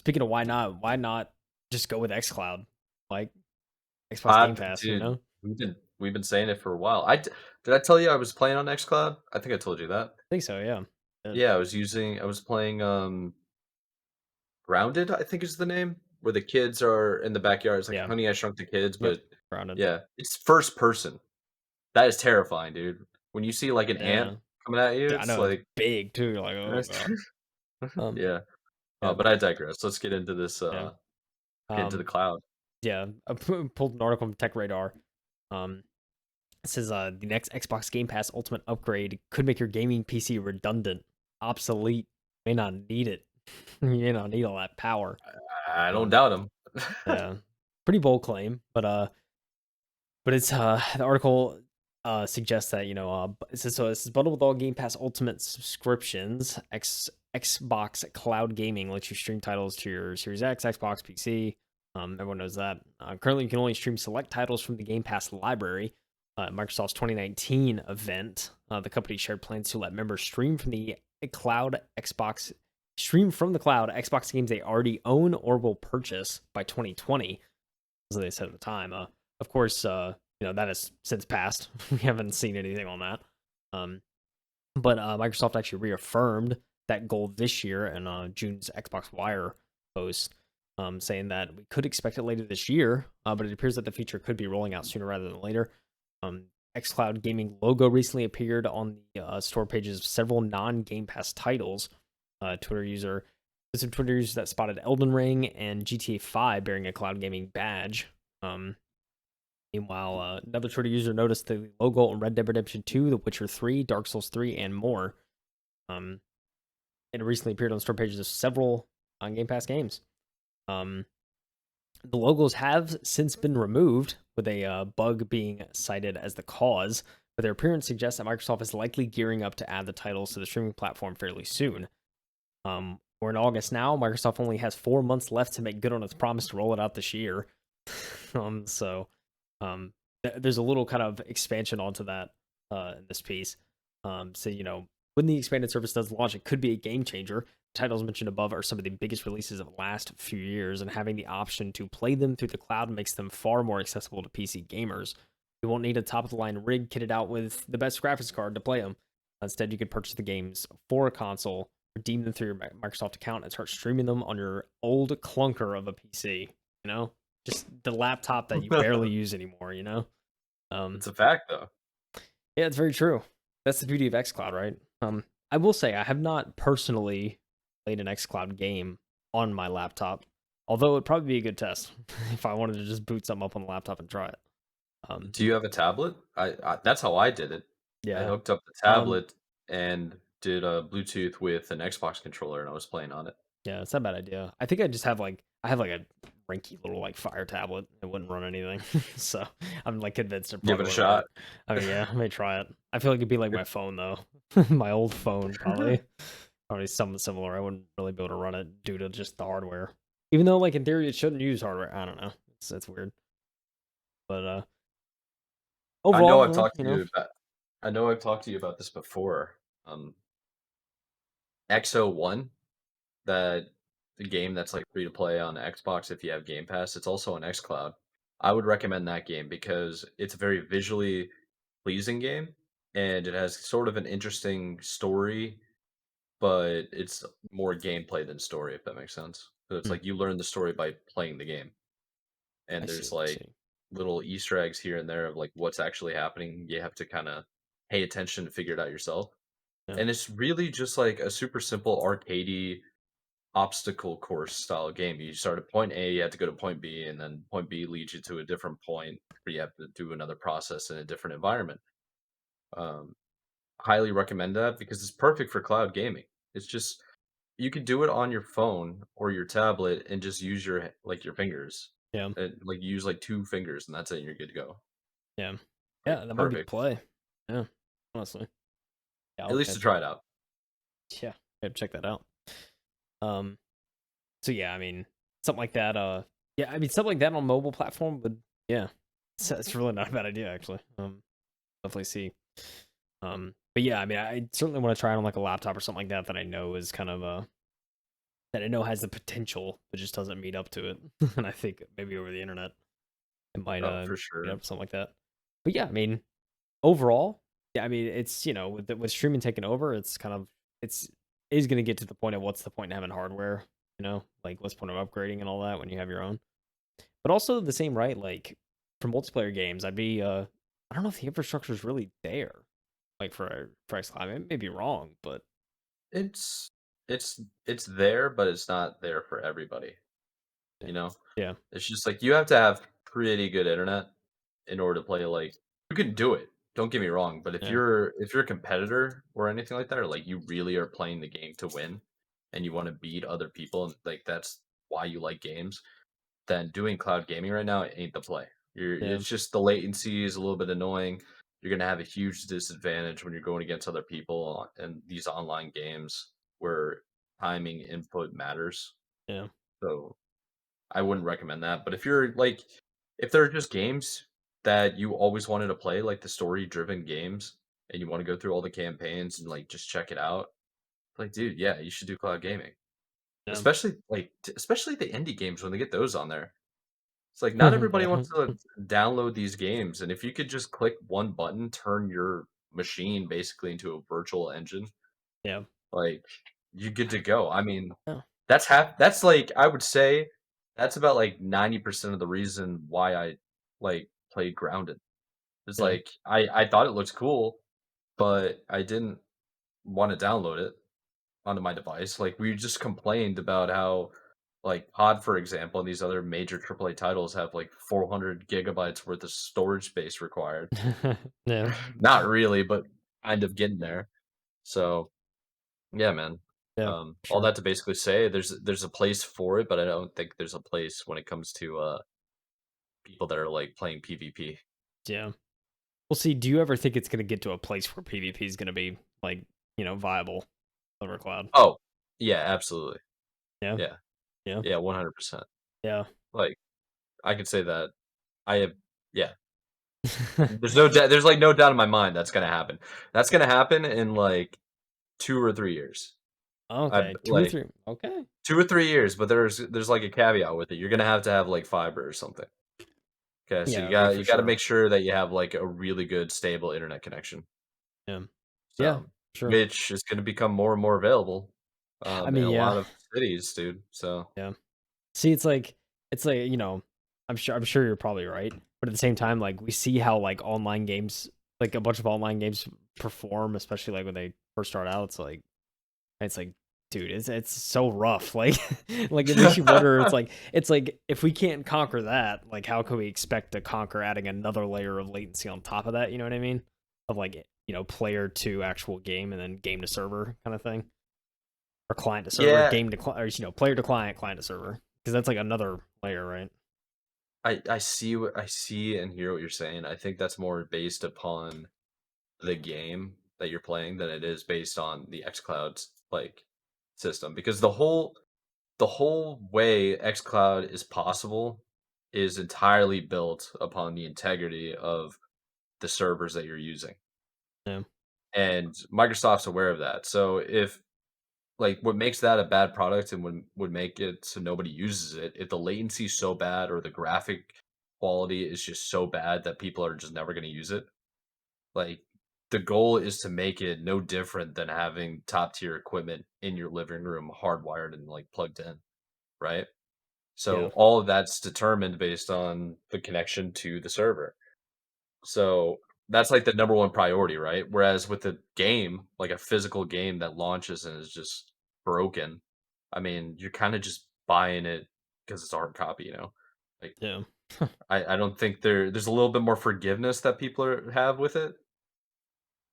speaking of why not just go with xCloud, like Xbox Game Pass, you Dude, know? we've been saying it for a while. Did I tell you I was playing on XCloud? I think I told you that. I think so, yeah. Yeah. Yeah, I was playing Grounded, I think is the name, where the kids are in the backyard. It's like Yeah. Honey, I Shrunk the Kids, Yep. but Grounded. yeah, it's first person. That is terrifying, dude. When you see like an ant Yeah. coming at you, Yeah, I it's know, it's like big too, you're like, "Oh god." Um, yeah. yeah, But I digress. Let's get into this. yeah. Get into the Um, cloud. yeah, I pulled an article from Tech Radar. Um, it says, "The next Xbox Game Pass Ultimate upgrade could make your gaming PC redundant, obsolete, may not need it. You may not need all that power." I don't Um, doubt him. yeah, pretty bold claim, but it's the article suggests that it says so. It says bundled with all Game Pass Ultimate subscriptions. Xbox Cloud Gaming lets you stream titles to your Series X, Xbox, PC. Everyone knows that. Currently, you can only stream select titles from the Game Pass library. Microsoft's 2019 event, the company shared plans to let members stream from the cloud Xbox games they already own or will purchase by 2020, as they said at the time. Of course, that has since passed. We haven't seen anything on that. Um, but Microsoft actually reaffirmed that goal this year in June's Xbox Wire post, saying that we could expect it later this year, but it appears that the feature could be rolling out sooner rather than later. xCloud Gaming logo recently appeared on the store pages of several non-Game Pass titles. Twitter user, there's some Twitter users that spotted Elden Ring and GTA 5 bearing a cloud gaming badge. Meanwhile, another Twitter user noticed the logo on Red Dead Redemption 2, The Witcher 3, Dark Souls 3, and more. Um, it recently appeared on store pages of several on Game Pass games. The logos have since been removed, with a bug being cited as the cause, but their appearance suggests that Microsoft is likely gearing up to add the titles to the streaming platform fairly soon. We're in August now. Microsoft only has 4 months left to make good on its promise to roll it out this year. So there's a little kind of expansion onto that in this piece. So when the expanded service does launch, it could be a game changer. The titles mentioned above are some of the biggest releases of the last few years, and having the option to play them through the cloud makes them far more accessible to PC gamers. You won't need a top of the line rig kitted out with the best graphics card to play them. Instead, you could purchase the games for a console, redeem them through your Microsoft account, and start streaming them on your old clunker of a PC. Just the laptop that you barely use anymore. Um, It's a fact, though. yeah, it's very true. That's the beauty of xCloud, right? I will say I have not personally played an xCloud game on my laptop, although it'd probably be a good test if I wanted to just boot something up on the laptop and try it. Um, Do you have a tablet? That's how I did it. I yeah. hooked up the Um, tablet and did a Bluetooth with an Xbox controller, and I was playing on it. yeah, it's not a bad idea. I think I have a rinky little fire tablet. It wouldn't run anything, so I'm convinced it Give probably it a wouldn't work. shot. I mean, yeah, I may try it. I feel like it'd be like my phone though, my old phone probably something similar. I wouldn't really be able to run it due to just the hardware. Even though in theory it shouldn't use hardware. I don't know. It's weird, but I know overall, I've talked you to know, you about I know I've talked to you about this before. XO1, that the game that's like free to play on Xbox if you have Game Pass, it's also on XCloud. I would recommend that game because it's a very visually pleasing game and it has sort of an interesting story, but it's more gameplay than story, if that makes sense. So it's hmm, like you learn the story by playing the game, I and see. there's I like see. little Easter eggs here and there of like what's actually happening. You have to kind of pay attention to figure it out yourself. Yeah. And it's really just like a super simple arcadey obstacle course style game. You start at point A, you have to go to point B, and then point B leads you to a different point where you have to do another process in a different environment. Um, Highly recommend that because it's perfect for cloud gaming. It's just you could do it on your phone or your tablet and just use your fingers. Yeah. And like use like two fingers and that's it, and you're good to go. Yeah. Like Yeah. That might be the perfect. play. Yeah. Honestly. Yeah. At I'll least to have try it out. yeah. Check that out. Um. So yeah, I mean, something like that. Yeah, I mean, something like that on mobile platform would, yeah, it's really not a bad idea actually. Definitely see. But yeah, I mean, I certainly want to try it on a laptop or something like that that I know is kind of that I know has the potential, but just doesn't meet up to it. And I think maybe over the internet it might Oh, for meet sure. up something like that. But yeah, I mean, overall, yeah, I mean, it's with streaming taking over, it's kind of it's is going to get to the point of what's the point in having hardware, like what's the point of upgrading and all that when you have your own. But also the same, right? Like for multiplayer games, I don't know if the infrastructure is really there, like for XCloud. I may be wrong, but It's it's there, but it's not there for everybody, yeah, you know? yeah, It's just like you have to have pretty good internet in order to play like you can do it. Don't get me wrong, but yeah, if you're a competitor or anything like that, or like you really are playing the game to win and you want to beat other people and like that's why you like games, then doing cloud gaming right now ain't the play. yeah, It's just the latency is a little bit annoying. You're gonna have a huge disadvantage when you're going against other people in these online games where timing input matters. yeah, So I wouldn't recommend that. But if you're like, if there are just games that you always wanted to play, like the story driven games, and you want to go through all the campaigns and like just check it out, like, dude, yeah, you should do cloud gaming. yeah, Especially like, especially the indie games when they get those on there. It's like not everybody yeah, wants to download these games, and if you could just click one button, turn your machine basically into a virtual engine, yeah, like you good to go. I mean, yeah, that's like I would say that's about like 90% of the reason why I like played Grounded. It's yeah. like I thought it looked cool, but I didn't want to download it onto my device. Like we just complained about how like Pod, for example, and these other major AAA titles have like 400 gigabytes worth of storage space required. Yeah, Not really, but kind of getting there. So yeah, man. yeah, All sure, that to basically say there's a place for it, but I don't think there's a place when it comes to people that are like playing PvP. yeah. Well, see, do you ever think it's gonna get to a place where PvP is gonna be like, viable over cloud? Oh, yeah, absolutely. Yeah, Yeah. yeah, Yeah, 100%. yeah. Like I could say that I have yeah. There's like no doubt in my mind that's going to happen. That's going to happen in like 2 or 3 years. I Okay, two or like three. Okay, 2 or 3 years, but there's like a caveat with it. You're going to have like fiber or something. Okay, so yeah, okay, for you got to sure. make sure that you have like a really good stable internet connection. Yeah, yeah, So, sure. which is going to become more and more available I in mean, a yeah, lot of cities, dude. So, yeah. See, it's like, I'm sure you're probably right, but at the same time, like we see how like online games, like a bunch of online games perform, especially like when they first start out. It's like, dude, it's so rough. Like, like it makes you wonder. It's like if we can't conquer that, like how can we expect to conquer adding another layer of latency on top of that? You know what I mean? Of like player to actual game and then game to server kind of thing, or client to server, yeah, game to or player to client, client to server, because that's like another layer, right? I see what I see and hear what you're saying. I think that's more based upon the game that you're playing than it is based on the xCloud's like system because the whole way xCloud is possible is entirely built upon the integrity of the servers that you're using. Yeah, And Microsoft's aware of that. So if like what makes that a bad product and would make it so nobody uses it, if the latency is so bad or the graphic quality is just so bad that people are just never going to use it. Like, the goal is to make it no different than having top tier equipment in your living room hardwired and, like, plugged in, right? So, yeah, all of that's determined based on the connection to the server. So, that's, like, the number one priority, right? Whereas with a game, like a physical game that launches and is just broken, I mean, you're kinda just buying it because it's a hard copy, you know? Like, yeah, I don't think there's a little bit more forgiveness that people have with it.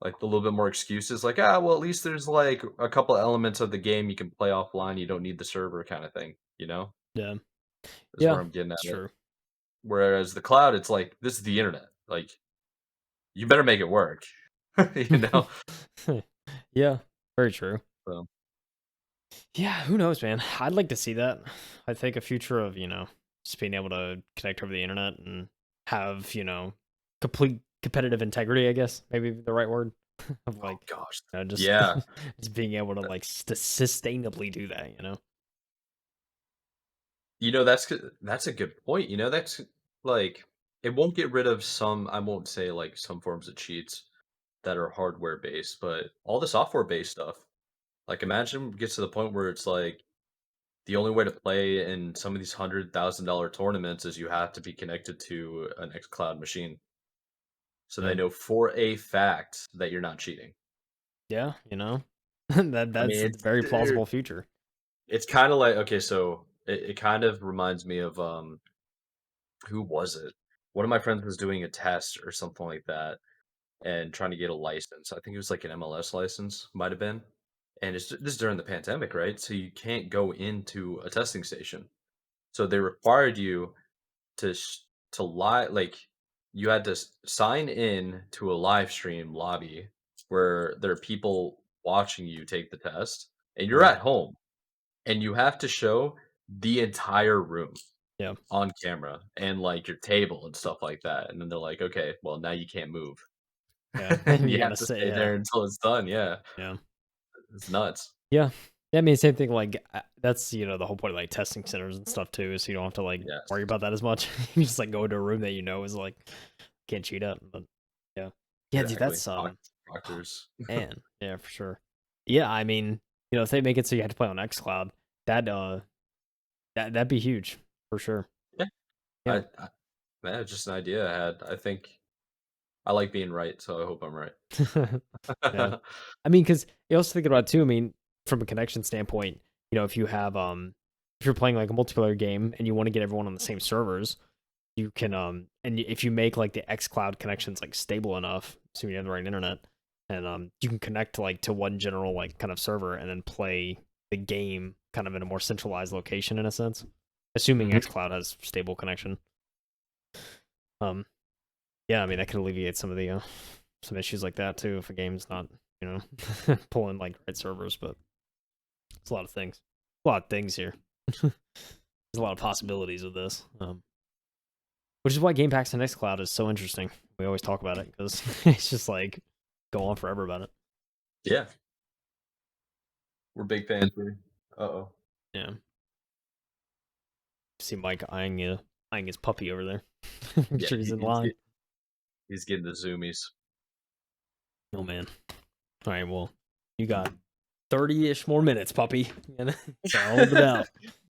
Like, a little bit more excuses, like, "Ah, well, at least there's, like, a couple elements of the game you can play offline, you don't need the server," kinda thing, you know? yeah, Is yeah. where I'm getting at It's it. true. Whereas the cloud, it's like, "This is the internet, like, you better make it work." You know? Yeah, very true. So Yeah, who knows, man? I'd like to see that. I think a future of, just being able to connect over the internet and have, complete competitive integrity, I guess, maybe the right word of oh like, gosh. just Yeah. just being able to like sustainably do that, That's a good point. That's like it won't get rid of some. I won't say like some forms of cheats that are hardware based, but all the software based stuff. Like imagine it gets to the point where it's like the only way to play in some of these $100,000 tournaments is you have to be connected to an xCloud machine, so they Yeah, know for a fact that you're not cheating. yeah, that I that's mean, a very plausible future. it's kind of like okay, so it kind of reminds me of who was it? One of my friends was doing a test or something like that and trying to get a license. I think it was like an MLS license, might have been. And this is during the pandemic, right? So you can't go into a testing station. So they required you to like you had to sign in to a live stream lobby where there are people watching you take the test, and you're Mhm. at home, and you have to show the entire room Yeah, on camera and like your table and stuff like that. And then they're like, okay, well now you can't move. yeah, And you you gotta have to say, stay yeah, there until it's done. Yeah. yeah. It's nuts. Yeah. Yeah, I mean, same thing, like, that's, the whole point of, like, testing centers and stuff too, so you don't have to, like, worry Yes. about that as much. You just, like, go into a room that is, like, can't cheat at, but yeah. Yeah, dude, Exactly. that's, Doctors. man, yeah, for sure. Yeah, I mean, if they make it so you have to play on xCloud, that, that'd be huge, for sure. Yeah. Yeah. Man, it's just an idea I had. I think I like being right, so I hope I'm right. Yeah. I mean, because you also think about it too, I mean, from a connection standpoint, if you have, if you're playing, like, a multiplayer game and you wanna get everyone on the same servers, you can if you make like the xCloud connections like stable enough, assuming you have the right internet, and you can connect like to one general like kind of server and then play the game kind of in a more centralized location in a sense, assuming Mhm. xCloud has stable connection. um yeah, I mean that can alleviate some of the some issues like that too if a game's not you know pulling like right servers, but it's a lot of things here. There's a lot of possibilities with this. Which is why Game Packs and xCloud is so interesting. We always talk about it because it's just like go on forever about it. Yeah, we're big fans. Uh-oh. Yeah. See Mike eyeing his puppy over there. Make Yeah, sure he's in line. he's getting the zoomies. Oh man. All right, well, you got 30-ish more minutes, puppy. So hold it out.